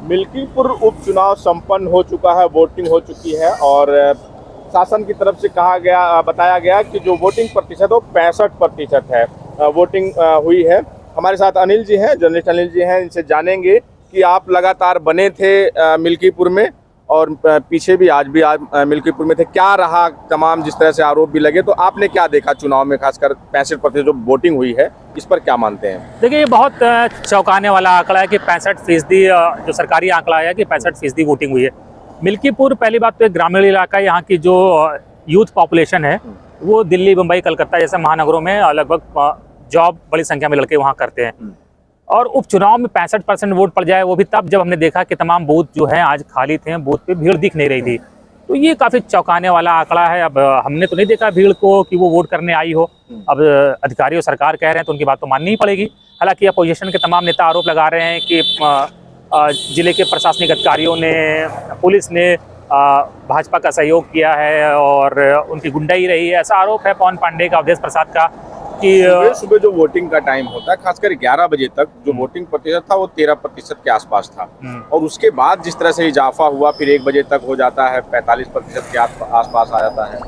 मिल्कीपुर उपचुनाव संपन्न हो चुका है, वोटिंग हो चुकी है और शासन की तरफ से बताया गया कि जो वोटिंग प्रतिशत वो 65% है। वोटिंग हुई है। हमारे साथ अनिल जी हैं, जर्नलिस्ट अनिल जी हैं। इनसे जानेंगे कि आप लगातार बने थे मिल्कीपुर में और पीछे भी आज मिल्कीपुर में थे। क्या रहा तमाम जिस तरह से आरोप भी लगे, तो आपने क्या देखा चुनाव में, खासकर 65% जो वोटिंग हुई है, इस पर क्या मानते हैं? देखिए, ये बहुत चौंकाने वाला आंकड़ा है कि 65% जो सरकारी आंकड़ा है कि 65% वोटिंग हुई है। मिल्कीपुर पहली बात तो एक ग्रामीण इलाका है। यहाँ की जो यूथ पॉपुलेशन है वो दिल्ली, मुंबई, कलकत्ता जैसे महानगरों में लगभग जॉब बड़ी संख्या में लड़के वहाँ करते हैं। और उपचुनाव में 65% वोट पड़ जाए, वो भी तब जब हमने देखा कि तमाम बूथ जो हैं आज खाली थे, बूथ पे भीड़ दिख नहीं रही थी। तो ये काफ़ी चौंकाने वाला आंकड़ा है। अब हमने तो नहीं देखा भीड़ को कि वो वोट करने आई हो। अब अधिकारी और सरकार कह रहे हैं तो उनकी बात तो माननी ही पड़ेगी। हालांकि अपोजिशन के तमाम नेता आरोप लगा रहे हैं कि जिले के प्रशासनिक अधिकारियों ने, पुलिस ने भाजपा का सहयोग किया है और उनकी गुंडाई रही है। ऐसा आरोप है पवन पांडे का, अवधेश प्रसाद का कि सुबह जो वोटिंग का टाइम होता है, खासकर 11 बजे तक जो वोटिंग प्रतिशत था वो 13% के आसपास था। और उसके बाद जिस तरह से इजाफा हुआ, फिर 1 बजे तक हो जाता है 45% के आसपास आ जाता है।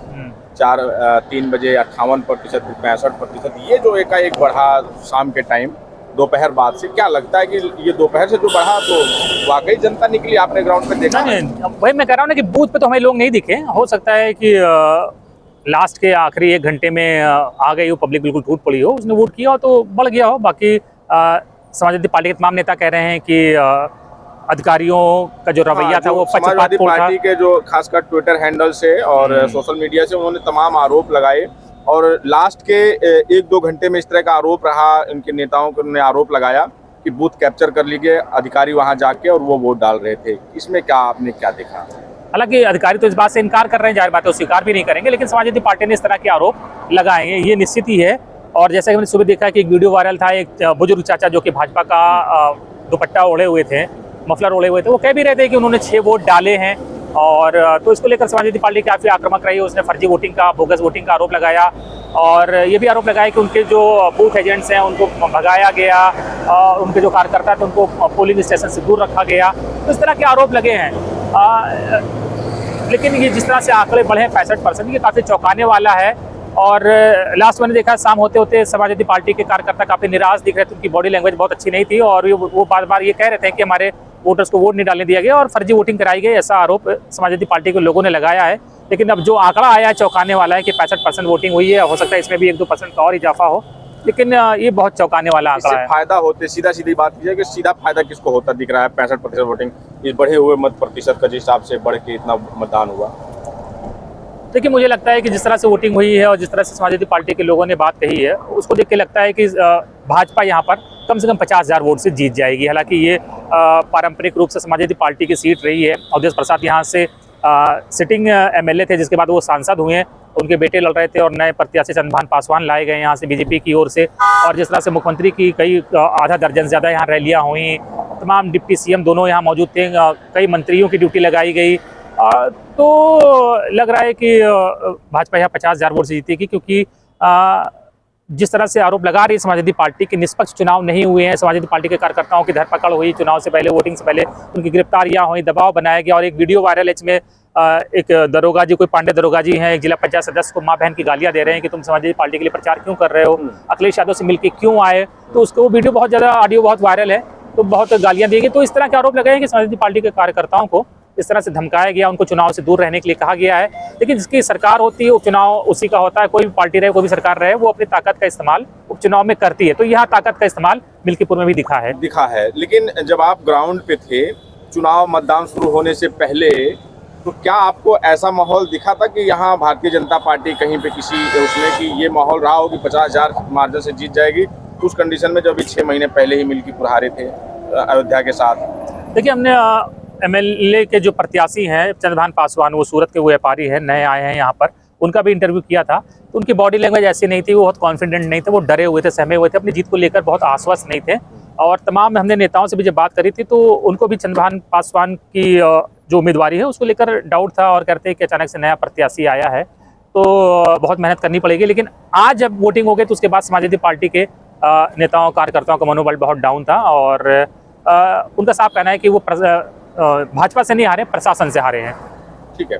3 बजे 58%, 65%। ये जो एकाएक बढ़ा शाम के टाइम, दोपहर बाद से, क्या लगता है कि ये दोपहर से जो बढ़ा तो वाकई जनता निकली? आपने ग्राउंड पे देखा? नहीं, वही मैं कह रहा हूँ ना कि बूथ पे तो हमें लोग नहीं दिखे। हो सकता है कि लास्ट के आखिरी 1 घंटे में आ गई हो, पब्लिक बिल्कुल टूट पड़ी हो, उसने वोट किया हो तो बढ़ गया हो। बाकी समाजवादी पार्टी के तमाम नेता कह रहे हैं कि अधिकारियों का जो रवैया था वो समाजवादी पार्टी के जो खासकर ट्विटर हैंडल से और सोशल मीडिया से उन्होंने तमाम आरोप लगाए और लास्ट के 1-2 घंटे में इस तरह का आरोप रहा। इनके नेताओं ने आरोप लगाया कि बूथ कैप्चर कर लिए अधिकारी वहां जाके और वो वोट डाल रहे थे। इसमें क्या आपने क्या देखा? हालांकि अधिकारी तो इस बात से इनकार कर रहे हैं, जाहिर बात है वो स्वीकार भी नहीं करेंगे, लेकिन समाजवादी पार्टी ने इस तरह के आरोप लगाएंगे, ये निश्चित ही है। और जैसा कि हमने सुबह देखा कि एक वीडियो वायरल था, एक बुजुर्ग चाचा जो कि भाजपा का दुपट्टा ओढ़े हुए थे, मफलर ओढ़े हुए थे, वो कह भी रहे थे कि उन्होंने 6 वोट डाले हैं। और तो इसको लेकर समाजवादी पार्टी काफ़ी आक्रामक रही है। उसने फर्जी वोटिंग का, बोगस वोटिंग का आरोप लगाया और ये भी आरोप लगाया कि उनके जो बूथ एजेंट्स हैं उनको भगाया गया और उनके जो कार्यकर्ता थे उनको पोलिंग स्टेशन से दूर रखा गया। तो इस तरह के आरोप लगे हैं। लेकिन ये जिस तरह से आंकड़े बढ़े हैं 65%, ये काफ़ी चौंकाने वाला है। और लास्ट मैंने देखा शाम होते होते समाजवादी पार्टी के कार्यकर्ता काफ़ी निराश दिख रहे थे, उनकी बॉडी लैंग्वेज बहुत अच्छी नहीं थी और वो बार बार ये कह रहे थे कि हमारे वोटर्स को वोट नहीं डालने दिया गया और फर्जी वोटिंग कराई गई। ऐसा आरोप समाजवादी पार्टी के लोगों ने लगाया है। लेकिन अब जो आंकड़ा आया है चौंकाने वाला है कि 65% वोटिंग हुई है। हो सकता है इसमें भी 1-2% का और इजाफा हो, लेकिन ये बहुत चौंकाने वाला आंकड़ा है। फायदा होते, सीधी बात कीजिए कि सीधा फायदा किसको होता दिख रहा है? 65% वोटिंग, इस बढ़े हुए मत प्रतिशत का जिस हिसाब से बढ़ के इतना मतदान हुआ। देखिए, मुझे लगता है कि जिस तरह से वोटिंग हुई है और जिस तरह से समाजवादी पार्टी के लोगों ने बात कही है, उसको देख के लगता है कि भाजपा यहाँ पर कम से कम 50,000 वोट से जीत जाएगी। हालांकि ये पारंपरिक रूप से समाजवादी पार्टी की सीट रही है। अवधेश प्रसाद यहाँ से सिटिंग MLA थे, जिसके बाद वो सांसद हुए हैं। उनके बेटे लड़ रहे थे और नए प्रत्याशी चंद्रभान पासवान लाए गए यहाँ से बीजेपी की ओर से। और जिस तरह से मुख्यमंत्री की कई आधा दर्जन से ज़्यादा यहाँ रैलियाँ हुई, तमाम डिप्टी CM दोनों यहाँ मौजूद थे, कई मंत्रियों की ड्यूटी लगाई गई। तो लग रहा है कि भाजपा यहाँ 50,000 वोट से जीतेगी, क्योंकि जिस तरह से आरोप लगा रही है समाजवादी पार्टी के निष्पक्ष चुनाव नहीं हुए हैं, समाजवादी पार्टी के कार्यकर्ताओं की धरपकड़ हुई चुनाव से पहले, वोटिंग से पहले उनकी गिरफ्तारियां हुई, दबाव बनाया गया। और एक वीडियो वायरल है, इसमें एक दरोगा जी, कोई पांडे दरोगा जी हैं, एक जिला पंचायत सदस्य को माँ बहन की गालियां दे रहे हैं कि तुम समाजवादी पार्टी के लिए प्रचार क्यों कर रहे हो, अखिलेश यादव से मिलकर क्यों आए। तो उसको वो वीडियो बहुत ज़्यादा, ऑडियो बहुत वायरल है, तो बहुत गालियाँ दी गई। तो इस तरह के आरोप लगाए कि समाजवादी पार्टी के कार्यकर्ताओं को इस तरह से धमकाया गया, उनको चुनाव से दूर रहने के लिए कहा गया है। लेकिन जिसकी सरकार होती है, उपचुनाव उसी का होता है। कोई भी पार्टी रहे, कोई भी सरकार रहे, वो अपनी ताकत का इस्तेमाल उपचुनाव में करती है। तो यहाँ ताकत का इस्तेमाल मिल्कीपुर में भी दिखा है। लेकिन जब आप ग्राउंड पे थे, चुनाव मतदान शुरू होने से पहले, तो क्या आपको ऐसा माहौल दिखा था कि यहाँ भारतीय जनता पार्टी कहीं पे किसी उसमें कि ये माहौल रहा हो कि 50,000 मार्जिन से जीत जाएगी, उस कंडीशन में जब 6 महीने पहले ही मिल्कीपुर हारे थे अयोध्या के साथ? देखिए, हमने MLA के जो प्रत्याशी हैं चंद्रभान पासवान, वो सूरत के वो व्यापारी हैं, नए आए हैं यहाँ पर, उनका भी इंटरव्यू किया था। तो उनकी बॉडी लैंग्वेज ऐसी नहीं थी, वो बहुत कॉन्फिडेंट नहीं थे, वो डरे हुए थे, सहमे हुए थे, अपनी जीत को लेकर बहुत आश्वस्त नहीं थे। और तमाम हमने नेताओं से भी जब बात करी थी तो उनको भी चंद्रभान पासवान की जो उम्मीदवारी है उसको लेकर डाउट था और कहते हैं कि अचानक से नया प्रत्याशी आया है तो बहुत मेहनत करनी पड़ेगी। लेकिन आज जब वोटिंग हो गई तो उसके बाद समाजवादी पार्टी के नेताओं कार्यकर्ताओं का मनोबल बहुत डाउन था और उनका साफ कहना है कि वो भाजपा से नहीं हारे, प्रशासन से हारे हैं। ठीक है।